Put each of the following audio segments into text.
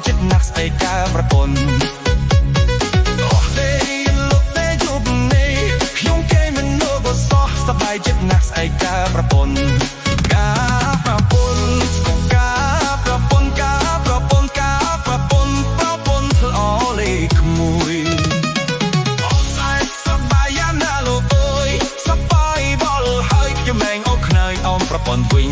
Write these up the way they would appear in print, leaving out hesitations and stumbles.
ចិត្តណាស់ស្អីការប្រពន្ធអូទេលុបទេយប់នេះខ្ញុំគេមិននៅបសោះសប្បាយចិត្តណាស់ស្អីការប្រពន្ធការប្រពន្ធការប្រពន្ធការប្រពន្ធការប្រពន្ធប្រពន្ធល្អលេខមួយអូស្អែកសប្បាយយ៉ាងណាលោកអើយសប្បាយបលហើយខ្ញុំឯងអូខ្នើយអមប្រពន្ធវិញ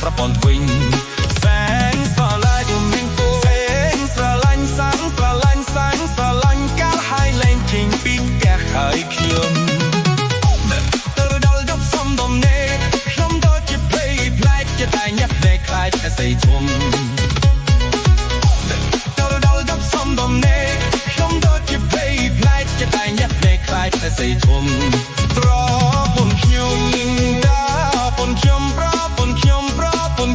ប្រពន្ធវិញសែងស្រឡាញ់មានគូសែងស្រឡាញ់សាំងស្រឡាញ់សាំងស្រឡាញ់កាលហើយលែងចេញពីផ្ទះហើយខ្ញុំទៅដល់ដល់សំដំណេកខ្ញុំដូចជាភ្លេចផ្លែកជាតែញាក់តែខ្លាចតែស្អីធំទៅដល់ដល់សំដំណេកខ្ញុំដូចជាភ្លេចផ្លែកជាតែញាក់តែខ្លាចតែស្អីធំប្រពន្ធខ្ញុំប្រពន្ធខ្ញុំ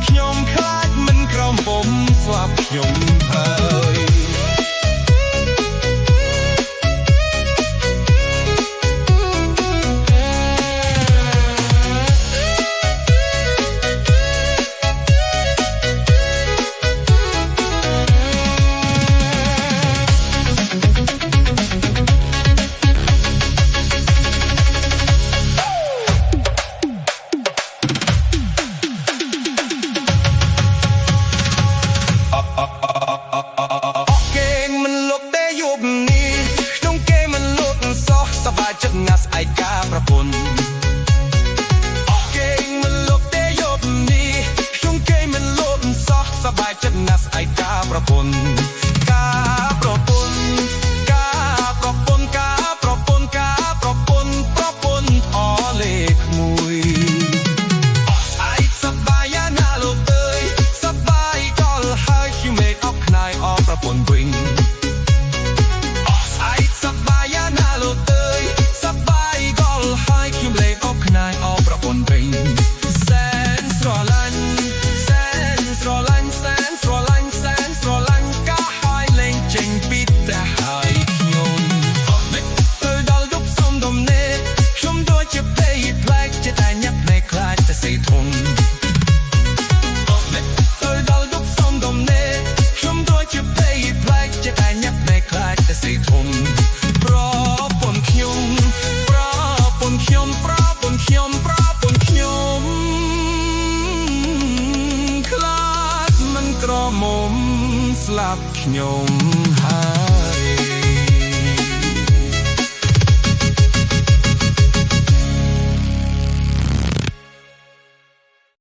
ខ្ញុំខ្លាចមិនក្រំពុំស្លាប់ខ្ញុំហើយចិត្តណាស់ស្អែកការប្រពន្ធអូគេមិនលុបទេយប់នេះខ្ញុំគេមិនលុបសោះសប្បាយចិត្តណាស់ស្អែកការប្រពន្ធការប្រពន្ធការប្រពន្ធការប្រពន្ធការប្រពន្ធប្រពន្ធអលេខមួយស្អែកសប្បាយយ៉ាងណាលោកអើយសប្បាយដល់ហើយខ្ញុំមេអស់ខ្នើយអប្រពន្ធវិញស្អែកសប្បាយយ៉ាងណាលោកអើយហើយខ្ញុំលេងអបខ្នាយអបប្រពន្ធវិញសែនស្រឡាញ់សែនស្រឡាញ់សែនស្រឡាញ់សែនស្រឡាញ់កាហើយលេងចេញពីផ្ទះហើយខ្ញុំទៅដល់យប់សំដំណេកខ្ញុំដូចជាពេកផ្លែកចិត្តតែញាក់ភ្នែកខ្លាចតែស្អីធំទៅដល់យប់សំដំណេកខ្ញុំដូចជាពេកផ្លែកចិត្តតែញាក់ភ្នែកខ្លាចតែស្អីធំប្រពន្ធខ្ញុំខ្ញុំប្រពន្ធខ្ញុំខ្លាចមិនក្រមុំស្លាប់ខ្ញុំហើយ